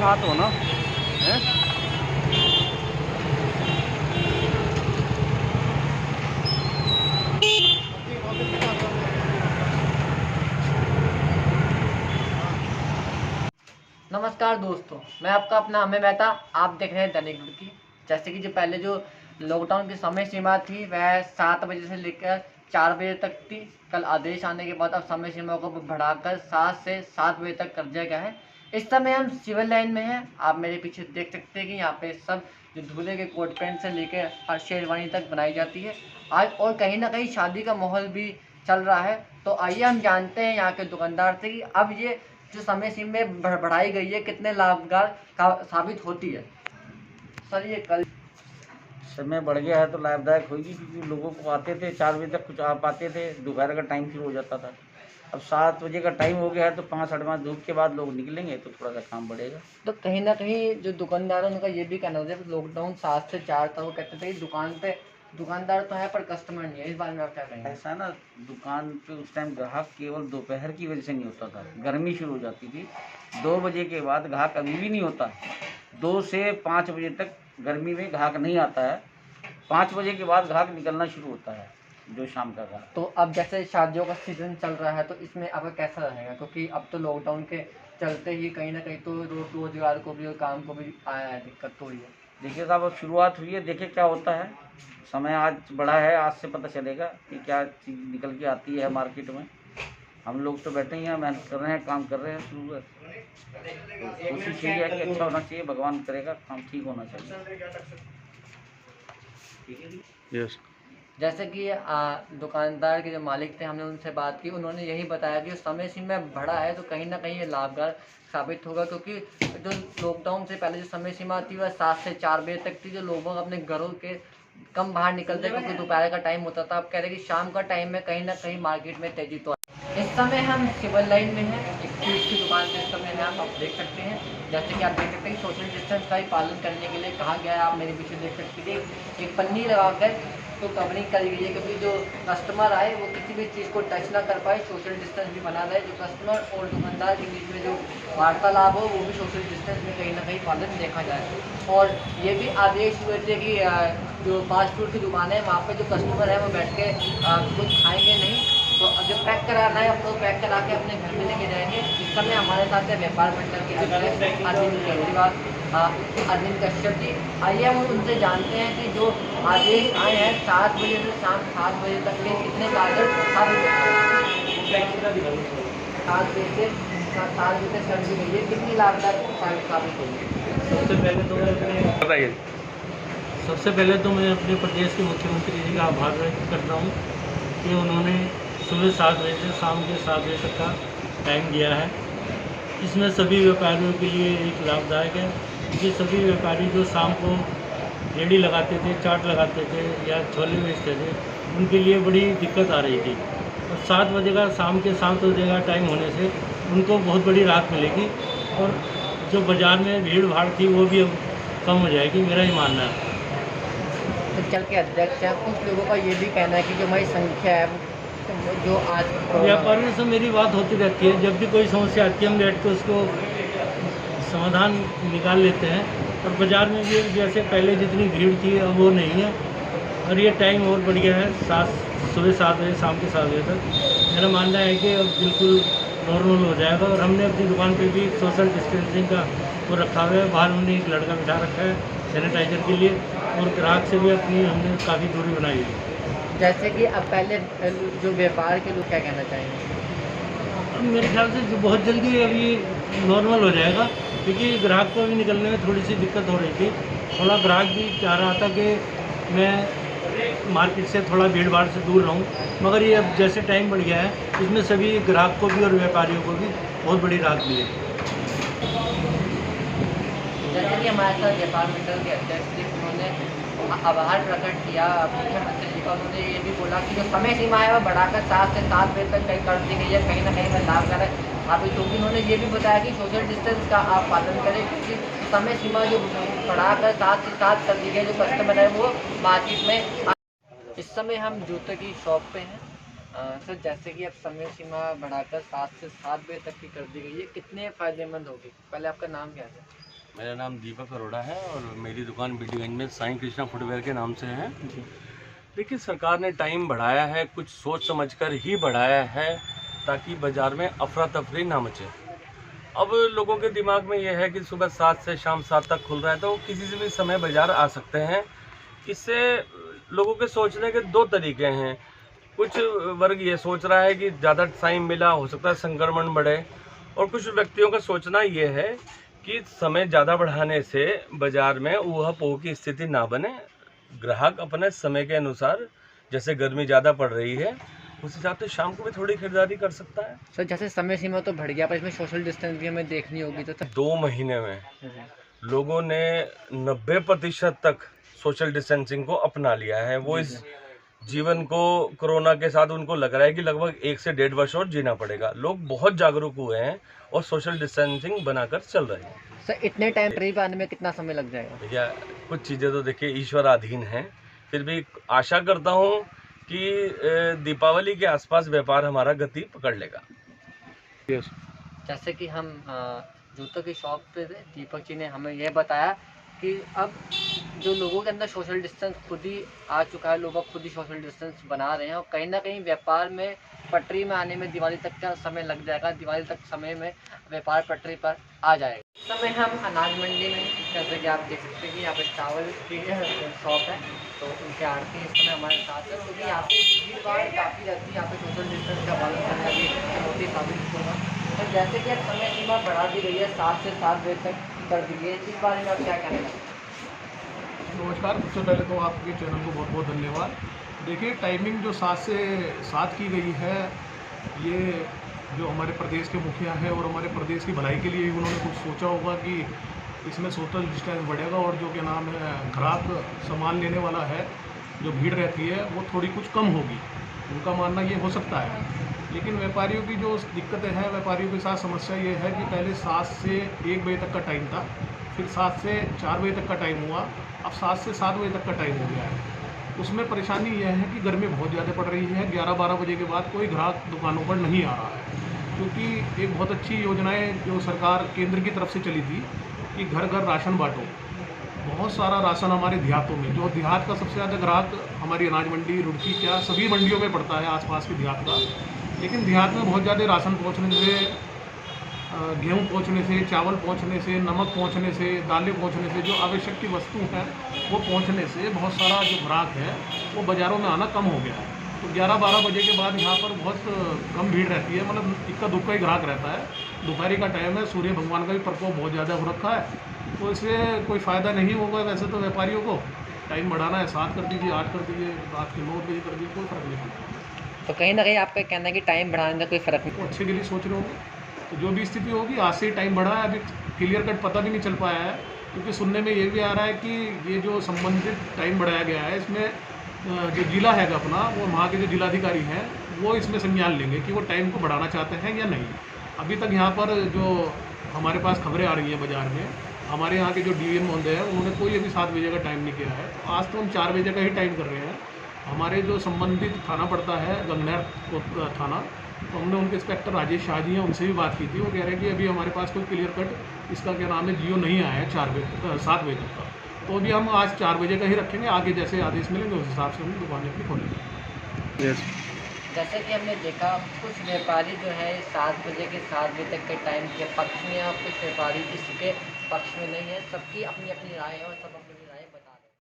साथ हो ना है? नमस्कार दोस्तों, मैं आपका अपना अमेय मेहता। आप देख रहे हैं दैनिक रुड़की। जैसे कि जो पहले जो लॉकडाउन की समय सीमा थी वह 7 बजे से लेकर 4 बजे तक थी। कल आदेश आने के बाद अब समय सीमा को बढ़ाकर 7 से 7 बजे तक कर दिया गया है। इस समय हम सिविल लाइन में हैं। आप मेरे पीछे देख सकते हैं कि यहाँ पे सब जो दूल्हे के कोट पैंट से लेकर हर शेरवानी तक बनाई जाती है आज, और कहीं ना कहीं शादी का माहौल भी चल रहा है। तो आइए हम जानते हैं यहाँ के दुकानदार से कि अब ये जो समय सीमा में बढ़ाई गई है कितने लाभकार साबित होती है। सर ये कल समय बढ़ गया है तो लाभदायक होगी, क्योंकि लोगों को आते थे 4 बजे तक कुछ आ पाते थे, दोपहर का टाइम शुरू हो जाता था। अब 7 बजे का टाइम हो गया है तो 5 साढ़े 5 धूप के बाद लोग निकलेंगे तो थोड़ा सा काम बढ़ेगा। तो कहीं ना कहीं जो दुकानदार है उनका ये भी कहना होता है लॉकडाउन 7 से 4 था, वो कहते थे कि दुकान पे दुकानदार तो है पर कस्टमर नहीं है। इस बारे में आप क्या कहेंगे? ऐसा ना, दुकान पे उस टाइम ग्राहक केवल दोपहर की वजह से नहीं होता था, गर्मी शुरू हो जाती थी। 2 बजे के बाद ग्राहक अभी भी नहीं होता। 2 से 5 बजे तक गर्मी में ग्राहक नहीं आता है। 5 बजे के बाद ग्राहक निकलना शुरू होता है, जो शाम का ग्राहक। तो अब जैसे शादियों का सीजन चल रहा है तो इसमें आपका कैसा रहेगा, क्योंकि अब तो लॉकडाउन के चलते ही कहीं ना कहीं तो रोजगार को भी और काम को भी आया है, दिक्कत तो हुई है। देखिए साहब, अब शुरुआत हुई है, देखिए क्या होता है। समय आज बढ़ा है, आज से पता चलेगा कि क्या चीज़ निकल के आती है मार्केट में। हम लोग तो बैठे ही हैं, मेहनत कर रहे हैं, काम कर रहे हैं शुरू है। तो कोशिश यही है कि अच्छा होना चाहिए, भगवान करेगा काम ठीक होना चाहिए। ठीक है जी। यस। जैसे कि दुकानदार के जो मालिक थे, हमने उनसे बात की, उन्होंने यही बताया कि समय सीमा बढ़ा है तो कहीं ना कहीं ये लाभदायक साबित होगा, क्योंकि जो लॉकडाउन से पहले जो समय सीमा थी वह 7 से 4 बजे तक थी, जो लोग अपने घरों के कम बाहर निकलते क्योंकि दोपहर का टाइम होता था। अब कह रहे हैं कि शाम का टाइम में कहीं ना कहीं मार्केट में तेजी तो इस समय हम सिविल लाइन में हैं, एक फ्रूट की दुकान पे इस समय हैं। आप देख सकते हैं, जैसे कि आप देख सकते हैं सोशल डिस्टेंस का ही पालन करने के लिए कहा गया है। आप मेरे पीछे देख सकते हैं एक पन्नी लगाकर तो कवरिंग करी गई है, क्योंकि जो कस्टमर आए वो किसी भी चीज़ को टच ना कर पाए। सोशल डिस्टेंस भी बना रहे, जो कस्टमर और दुकानदार के बीच में जो वार्तालाप हो वो भी सोशल डिस्टेंस में कहीं ना कहीं पालन देखा जाए। और ये भी आदेश हुए थे कि जो फास्ट फूड की दुकान है वहाँ पे जो कस्टमर है वो बैठ के कुछ खाएंगे नहीं, तो जो पैक कराना है अपने पैक करा के अपने घर में लेके जाएंगे। इस समय हमारे साथ है व्यापार मंडल के अध्यक्ष अरविंद कश्यप जी। आइए हम उनसे जानते हैं कि जो आदेश आए हैं 7 बजे से शाम 7 बजे तक के कितने कारगर साबित होते हैं। 7 बजे से 7 बजे तक सर्दी गई है, कितनी लाभदायक साबित होगी? सबसे पहले तो मैं अपने प्रदेश के मुख्यमंत्री जी का आभार व्यक्त करता हूँ कि उन्होंने सुबह 7 बजे से शाम के 7 बजे तक का टाइम दिया है। इसमें सभी व्यापारियों के लिए एक लाभदायक है, क्योंकि सभी व्यापारी जो शाम को रेहड़ी लगाते थे, चाट लगाते थे या छोले बेचते थे, उनके लिए बड़ी दिक्कत आ रही थी। और 7 बजे का शाम के 7 बजे का टाइम होने से उनको बहुत बड़ी राहत मिलेगी, और जो बाज़ार में भीड़ भाड़ थी वो भी अब कम हो जाएगी, मेरा ही मानना है। अंचल के अध्यक्ष हैं, कुछ लोगों का ये भी कहना है कि जो हमारी संख्या है जो आज व्यापारियों से मेरी बात होती रहती है, जब भी कोई समस्या आती है हम बैठ के उसको समाधान निकाल लेते हैं। और बाज़ार में भी जैसे पहले जितनी भीड़ थी अब वो नहीं है, और ये टाइम और बढ़ गया है सुबह 7 बजे शाम के 7 बजे तक। मेरा मानना है कि अब बिल्कुल नॉर्मल हो जाएगा। और हमने अपनी दुकान पे भी सोशल डिस्टेंसिंग का वो रखा हुआ है, बाहर हमने एक लड़का बिठा रखा है सैनिटाइज़र के लिए, और ग्राहक से भी अपनी हमने काफ़ी दूरी बनाई है। जैसे कि अब पहले जो व्यापार के लोग क्या कहना चाहेंगे? अब मेरे ख्याल से जो बहुत जल्दी अभी नॉर्मल हो जाएगा, क्योंकि ग्राहक को भी निकलने में थोड़ी सी दिक्कत हो रही थी। थोड़ा ग्राहक भी चाह रहा था कि मैं मार्केट से थोड़ा भीड़ भाड़ से दूर रहूं, मगर ये अब जैसे टाइम बढ़ गया है इसमें सभी ग्राहक को भी और व्यापारियों को भी बहुत बड़ी राहत मिलेगी। जैसे कि हमारे साथ व्यापार मंडल के अध्यक्ष जी, उन्होंने आभार प्रकट किया मुख्यमंत्री जी का। उन्होंने ये भी बोला कि जो समय सीमा है वह बढ़ाकर 7 से 7 बजे तक कहीं कर दी गई है, कहीं ना कहीं वह लाभकारक साबित होगी। उन्होंने ये भी बताया कि सोशल डिस्टेंस का आप पालन करें, क्योंकि समय सीमा जो बढ़ाकर 7 से 7 कर दी गई है, जो कस्टमर है वो मार्केट में। इस समय हम जूते की शॉप पे हैं। सर जैसे कि अब समय सीमा बढ़ाकर 7 से 7 बजे तक की कर दी गई है, कितने फ़ायदेमंद होगी? पहले आपका नाम क्या है? मेरा नाम दीपक अरोड़ा है और मेरी दुकान बिल्डीगंज में साईं कृष्णा फुटवेयर के नाम से है। देखिए, सरकार ने टाइम बढ़ाया है, कुछ सोच समझकर ही बढ़ाया है ताकि बाज़ार में अफरा तफरी ना मचे। अब लोगों के दिमाग में यह है कि सुबह 7 से शाम 7 तक खुल रहा है तो किसी से भी समय बाज़ार आ सकते हैं। इससे लोगों के सोचने के दो तरीके हैं। कुछ वर्ग ये सोच रहा है कि ज़्यादा टाइम मिला, हो सकता है संक्रमण बढ़े, और कुछ व्यक्तियों का सोचना ये है कि समय ज़्यादा बढ़ाने से बाज़ार में ऊहा-पोह की स्थिति ना बने। ग्राहक अपने समय के अनुसार, जैसे गर्मी ज़्यादा पड़ रही है उस हिसाब से शाम को भी थोड़ी खरीदारी कर सकता है। सर जैसे समय सीमा तो बढ़ गया, पर इसमें सोशल डिस्टेंस भी हमें देखनी होगी तो 2 महीने में लोगों ने 90% तक सोशल डिस्टेंसिंग को अपना लिया है। वो इस जीवन को कोरोना के साथ उनको लग रहा है कि लगभग 1 से 1.5 वर्ष और जीना पड़ेगा। लोग बहुत जागरूक हुए हैं और सोशल डिस्टेंसिंग बनाकर चल रहे हैं। सर इतने टाइम करीब आने में कितना समय लग जाएगा? भैया, कुछ चीज़ें तो देखिए ईश्वराधीन हैं, फिर भी आशा करता हूँ कि दीपावली के आसपास व्यापार हमारा गति पकड़ लेगा। जैसे कि हम जूतों की शॉप पे थे, दीपक जी ने हमें यह बताया कि अब जो लोगों के अंदर सोशल डिस्टेंस खुद ही आ चुका है, लोग अब खुद ही सोशल डिस्टेंस बना रहे हैं और कहीं ना कहीं व्यापार में पटरी में आने में दिवाली तक का समय लग जाएगा। दिवाली तक समय में व्यापार पटरी पर आ जाएगा। इस समय हम अनाज मंडी में, जैसे कि आप देख सकते हैं कि यहाँ पे चावल की शॉप है, तो उनके आड़ती इस समय हमारे साथ है, क्योंकि यहाँ पे भीड़ भाड़ काफ़ी रहती है। यहाँ पे सोशल डिस्टेंस का पालन करना भी चुनौती साबित होगा। तो जैसे कि अब समय सीमा बढ़ा दी गई है, 7 से 7 बजे तक कर दी गई है, इस बारे में आप क्या कहना चाहते हैं? नमस्कार। सबसे पहले तो आपके चैनल को बहुत बहुत धन्यवाद। देखिए, टाइमिंग जो 7 से 7 की गई है, ये जो हमारे प्रदेश के मुखिया हैं और हमारे प्रदेश की भलाई के लिए उन्होंने कुछ सोचा होगा कि इसमें सोशल डिस्टेंस बढ़ेगा और जो क्या नाम है ग्राहक सामान लेने वाला है, जो भीड़ रहती है वो थोड़ी कुछ कम होगी, उनका मानना ये हो सकता है। लेकिन व्यापारियों की जो दिक्कतें हैं, व्यापारियों के साथ समस्या ये है कि पहले 7 से 1 बजे तक का टाइम था, फिर 7 से 4 बजे तक का टाइम हुआ, अब 7 से 7 बजे तक का टाइम हो गया है। उसमें परेशानी यह है कि गर्मी बहुत ज़्यादा पड़ रही है। 11-12 बजे के बाद कोई ग्राहक दुकानों पर नहीं आ रहा है, क्योंकि एक बहुत अच्छी योजनाएं जो सरकार केंद्र की तरफ से चली थी कि घर घर राशन बांटो। बहुत सारा राशन हमारे देहातों में, जो देहात का सबसे ज़्यादा ग्राहक हमारी अनाज मंडी, रुड़की, क्या सभी मंडियों में पड़ता है आसपास के देहात का, लेकिन देहात में बहुत ज़्यादा राशन पहुँचने से, गेहूँ पहुँचने से, चावल पहुँचने से, नमक पहुँचने से, दालें पहुँचने से, जो आवश्यक की वस्तु है वो पहुँचने से बहुत सारा जो ग्राहक है वो बाज़ारों में आना कम हो गया है। तो 11-12 बजे के बाद यहाँ पर बहुत कम भीड़ रहती है, मतलब इक्का दुक्का ही ग्राहक रहता है। दोपहरी का टाइम है, सूर्य भगवान का भी प्रकोप बहुत ज़्यादा हो रखा है, तो इससे कोई फ़ायदा नहीं होगा। वैसे तो व्यापारियों को टाइम बढ़ाना है, 7 कर दीजिए, 8 कर दीजिए, रात के 9 बजे कर दीजिए, कोई फ़र्क नहीं पड़ता। तो कहीं ना कहीं आपका कहना है कि टाइम बढ़ाने का कोई फ़र्क नहीं। वो अच्छे के लिए सोच रहे होंगे, तो जो भी स्थिति होगी, आज से ही टाइम बढ़ा है। अभी क्लियर कट पता भी नहीं चल पाया है, क्योंकि सुनने में ये भी आ रहा है कि ये जो संबंधित टाइम बढ़ाया गया है, इसमें जो जिला है अपना, वो वहाँ के जो जिलाधिकारी हैं वो इसमें संज्ञान लेंगे कि वो टाइम को बढ़ाना चाहते हैं या नहीं। अभी तक यहाँ पर जो हमारे पास खबरें आ रही हैं बाज़ार में, हमारे यहाँ के जो डीएम महोदय हैं उन्होंने कोई अभी 7 बजे का टाइम नहीं किया है। तो आज तो हम 4 बजे का ही टाइम कर रहे हैं। हमारे जो संबंधित थाना पड़ता है, गंगनहर थाना, तो हमने उनके इंस्पेक्टर राजेश शाह जी हैं, उनसे भी बात की थी। वो कह रहे हैं कि अभी हमारे पास कोई क्लियर कट इसका क्या नाम है जियो नहीं आया है 7 बजे तक का, तो अभी हम आज 4 बजे का ही रखेंगे। आगे जैसे आदेश मिलेंगे उस हिसाब से हम दुकानें अपनी खोलेंगे। जैसे कि हमने देखा, कुछ व्यापारी जो है 7 बजे के 7 बजे तक के टाइम के पक्ष में और कुछ व्यापारी इसके पक्ष में नहीं है। सबकी अपनी अपनी राय है और सब अपनी